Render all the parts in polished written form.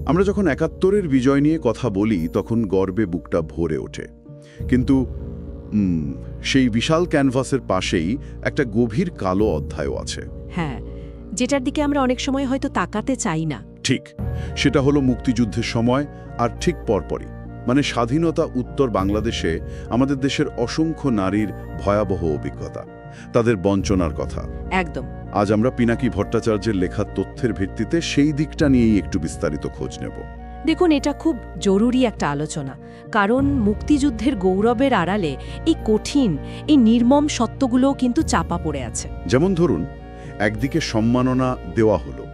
আমরা যখন ৭১-এর বিজয় নিয়ে কথা বলি তখন গর্বে বুকটা ভরে ওঠে, কিন্তু সেই বিশাল ক্যানভাসের পাশেই একটা গভীর কালো অধ্যায়ও আছে। হ্যাঁ, যেটার দিকে আমরা অনেক সময় হয়তো তাকাতে চাই না। ঠিক, সেটা হলো মুক্তিযুদ্ধের সময় আর ঠিক পরপরই, মানে স্বাধীনতা উত্তর বাংলাদেশে আমাদের দেশের অসংখ্য নারীর ভয়াবহ অভিজ্ঞতা, তাদের বঞ্চনার কথা। একদম। আজ আমরা পিনাকি ভট্টাচার্যের লেখা তথ্যের ভিত্তিতে সেই দিকটা নিয়েই একটু বিস্তারিত খোঁজ নেব। দেখুন, এটা খুব জরুরি একটা আলোচনা, কারণ মুক্তিযুদ্ধের গৌরবের আড়ালে এই কঠিন, এই নির্মম সত্যগুলোও কিন্তু চাপা পড়ে আছে। যেমন ধরুন, একদিকে সম্মাননা দেওয়া হলো,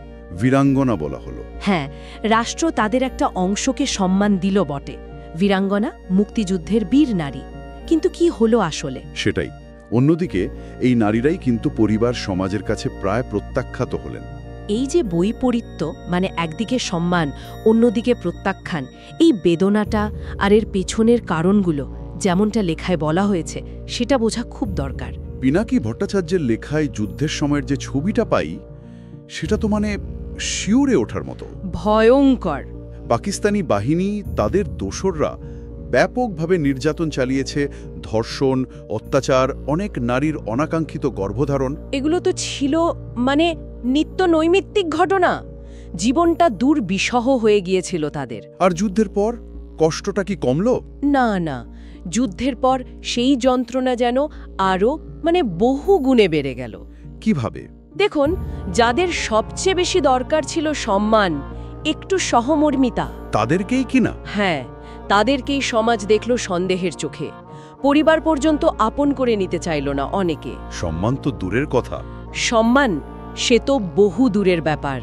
বীরাঙ্গনা বলা হলো। হ্যাঁ, রাষ্ট্র তাদের একটা অংশকে সম্মান দিল বটে, বীরাঙ্গনা, মুক্তিযুদ্ধের বীর নারী। কিন্তু কি হলো আসলে? সেটাই। অন্যদিকে এই নারীরাই কিন্তু পরিবার সমাজের কাছে প্রায় প্রত্যাখ্যাত হলেন। এই যে বৈপরীত্য, মানে একদিকে সম্মান, অন্যদিকে প্রত্যাখ্যান, এই বেদনাটা আর এর পেছনের কারণগুলো যেমনটা লেখায় বলা হয়েছে সেটা বোঝা খুব দরকার। পিনাকি ভট্টাচার্যের লেখায় যুদ্ধের সময়ের যে ছবিটা পাই, সেটা তো মানে শিউরে ওঠার মতো ভয়ঙ্কর। পাকিস্তানি বাহিনী, তাদের দোসররা ব্যাপকভাবে নির্যাতন চালিয়েছে, ধর্ষণ, অত্যাচার, অনেক নারীর অনাকাঙ্ক্ষিত গর্ভধারণ। এগুলো তো ছিল মানে নিত্য নৈমিত্তিক ঘটনা। জীবনটা দুর্বিষহ হয়ে গিয়েছিল তাদের। আর যুদ্ধের পর কষ্টটা কি কমলো? না না, যুদ্ধের পর সেই যন্ত্রণা যেন আরও মানে বহু গুণে বেড়ে গেল। কিভাবে? দেখুন, যাদের সবচেয়ে বেশি দরকার ছিল সম্মান, একটু সহমর্মিতা, তাদেরকেই কিনা? হ্যাঁ, তাদেরকেই সমাজ দেখল সন্দেহের চোখে। পরিবার পর্যন্ত আপন করে নিতে চাইল না অনেকে। সম্মান তো দূরের কথা। সম্মান সে তো বহু দূরের ব্যাপার।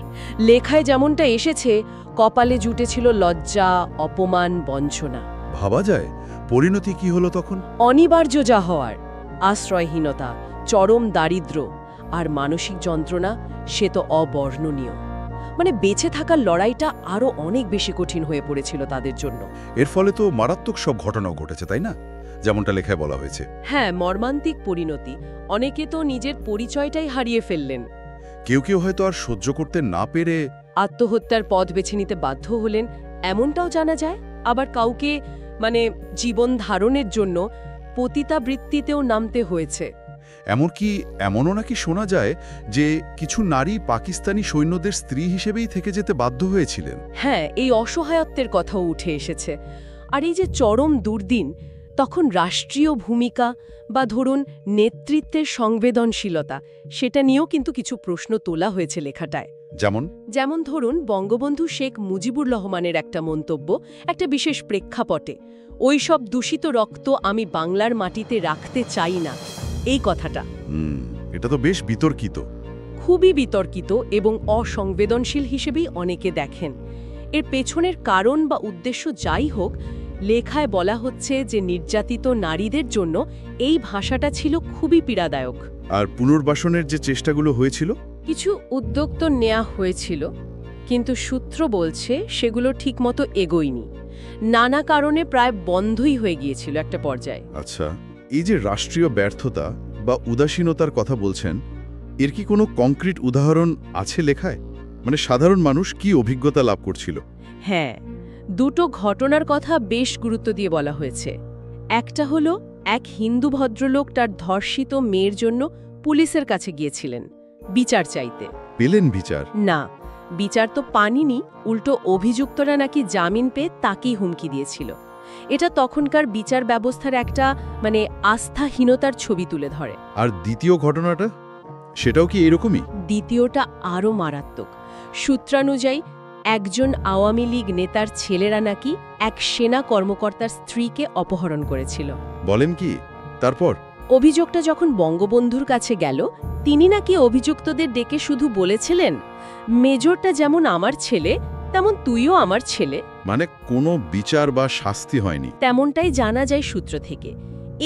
লেখায় যেমনটা এসেছে, কপালে জুটেছিল লজ্জা, অপমান, বঞ্চনা। ভাবা যায় পরিণতি কি হলো তখন? অনিবার্য যা হওয়ার, আশ্রয়হীনতা, চরম দারিদ্র্য আর মানসিক যন্ত্রণা, সে তো অবর্ণনীয়। মানে বেঁচে থাকার লড়াইটা আরও অনেক বেশি কঠিন হয়ে পড়েছিল তাদের জন্য। এর ফলে তো মারাত্মক সব ঘটনাও ঘটেছে, তাই না? যেমনটা লেখায় বলা হয়েছে। হ্যাঁ, মর্মান্তিক পরিণতি। অনেকে তো নিজের পরিচয়টাই হারিয়ে ফেললেন। কেউ কেউ হয়তো আর সহ্য করতে না পেরে আত্মহত্যার পথ বেছে নিতে বাধ্য হলেন, এমনটাও জানা যায়। আবার কাউকে মানে জীবন ধারণের জন্য পতিতাবৃত্তিতেও নামতে হয়েছে। এমনকি এমনও নাকি শোনা যায় যে কিছু নারী পাকিস্তানি সৈন্যদের স্ত্রী হিসেবেই থেকে যেতে বাধ্য হয়েছিলেন। হ্যাঁ, এই অসহায়ত্বের কথাও উঠে এসেছে। আর এই যে চরম দুর্দিন, তখন রাষ্ট্রীয় ভূমিকা বা ধরুন নেতৃত্বের সংবেদনশীলতা, সেটা নিয়েও কিন্তু কিছু প্রশ্ন তোলা হয়েছে লেখাটায়। যেমন ধরুন বঙ্গবন্ধু শেখ মুজিবুর রহমানের একটা মন্তব্য একটা বিশেষ প্রেক্ষাপটে, ওই সব দূষিত রক্ত আমি বাংলার মাটিতে রাখতে চাই না, এই কথাটা। এটা তো বেশ বিতর্কিত। খুবই বিতর্কিত এবং অসংবেদনশীল হিসেবেই অনেকে দেখেন। এর পেছনের কারণ বা উদ্দেশ্য যাই হোক, লেখায় বলা হচ্ছে যে নির্যাতিত নারীদের জন্য এই ভাষাটা ছিল খুবই পীড়াদায়ক। আর পুনর্বাসনের যে চেষ্টাগুলো হয়েছিল, কিছু উদ্যোগ তো নেওয়া হয়েছিল, কিন্তু সূত্র বলছে সেগুলো ঠিকমতো এগোয়নি। নানা কারণে প্রায় বন্ধই হয়ে গিয়েছিল একটা পর্যায়ে। আচ্ছা, এই যে রাষ্ট্রীয় ব্যর্থতা বা উদাসীনতার কথা বলছেন, এর কি কোনো কংক্রিট উদাহরণ আছে লেখায়? মানে সাধারণ মানুষ কি অভিজ্ঞতা লাভ করছিল? হ্যাঁ, দুটো ঘটনার কথা বেশ গুরুত্ব দিয়ে বলা হয়েছে। একটা হলো এক হিন্দু ভদ্রলোক তার ধর্ষিত মেয়ের জন্য পুলিশের কাছে গিয়েছিলেন বিচার চাইতে। পেলেন বিচার? না, বিচার তো পাননি, উল্টো অভিযুক্তরা নাকি জামিন পেয়ে তাকেই হুমকি দিয়েছিল। এটা তখনকার বিচার ব্যবস্থার একটা মানে আস্থাহীনতার ছবি তুলে ধরে। আর দ্বিতীয় ঘটনাটা, সেটাও কি এরকমই? দ্বিতীয়টা আরও মারাত্মক। সূত্রানুযায়ী একজন আওয়ামী লীগ নেতার ছেলেরা নাকি এক সেনা কর্মকর্তার স্ত্রীকে অপহরণ করেছিল। বলেন কি? তারপর অভিযোগটা যখন বঙ্গবন্ধুর কাছে গেল, তিনি নাকি অভিযুক্তদের ডেকে শুধু বলেছিলেন, মেজরটা যেমন আমার ছেলে তেমন তুইও আমার ছেলে। মানে কোনো বিচার বা শাস্তি হয়নি? তেমনটাই জানা যায় সূত্র থেকে।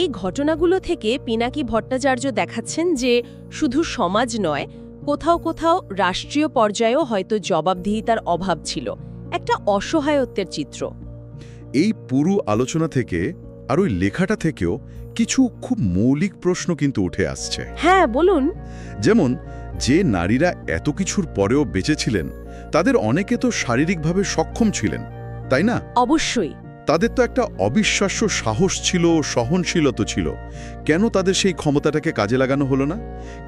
এই ঘটনাগুলো থেকে পিনাকি ভট্টাচার্য দেখাচ্ছেন যে শুধু সমাজ নয়, কোথাও কোথাও রাষ্ট্রীয় পর্যায়েও হয়তো জবাবদিহিতার অভাব ছিল, একটা অসহায়ত্বের চিত্র। এই পুরো আলোচনা থেকে আর ওই লেখাটা থেকেও কিছু খুব মৌলিক প্রশ্ন কিন্তু উঠে আসছে। হ্যাঁ, বলুন। যেমন, যে নারীরা এত কিছুর পরেও বেঁচে ছিলেন, তাদের অনেকে তো শারীরিকভাবে সক্ষম ছিলেন, তাই না? অবশ্যই। তাদের তো একটা অবিশ্বাস্য সাহস ছিল, সহনশীলতা ছিল। কেন তাদের সেই ক্ষমতাটাকে কাজে লাগানো হলো না?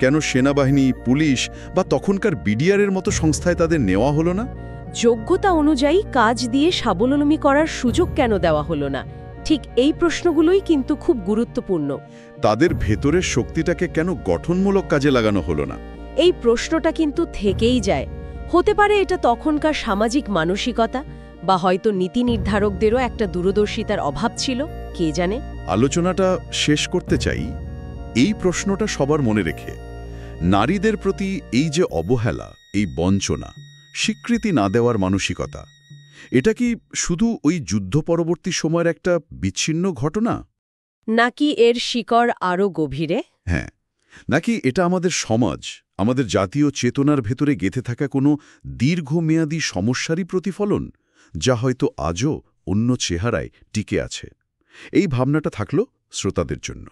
কেন সেনাবাহিনী, পুলিশ বা তখনকার বিডিআরের মতো সংস্থায় তাদের নেওয়া হলো না? যোগ্যতা অনুযায়ী কাজ দিয়ে স্বাবলম্বী করার সুযোগ কেন দেওয়া হলো না? ঠিক এই প্রশ্নগুলোই কিন্তু খুব গুরুত্বপূর্ণ। তাদের ভেতরের শক্তিটাকে কেন গঠনমূলক কাজে লাগানো হলো না? এই প্রশ্নটা কিন্তু থেকেই যায়। হতে পারে এটা তখনকার সামাজিক মানসিকতা, বা হয়তো নীতি নির্ধারকদেরও একটা দূরদর্শিতার অভাব ছিল, কে জানে। আলোচনাটা শেষ করতে চাই এই প্রশ্নটা সবার মনে রেখে, নারীদের প্রতি এই যে অবহেলা, এই বঞ্চনা, স্বীকৃতি না দেওয়ার মানসিকতা, এটা কি শুধু ওই যুদ্ধ পরবর্তী সময়ের একটা বিচ্ছিন্ন ঘটনা? নাকি এর শিকড় আরও গভীরে? হ্যাঁ, নাকি এটা আমাদের সমাজ, আমাদের জাতীয় চেতনার ভেতরে গেঁথে থাকা কোনো দীর্ঘমেয়াদী সমস্যারই প্রতিফলন, যা হয়তো আজও অন্য চেহারায় টিকে আছে? এই ভাবনাটা থাকলো শ্রোতাদের জন্য।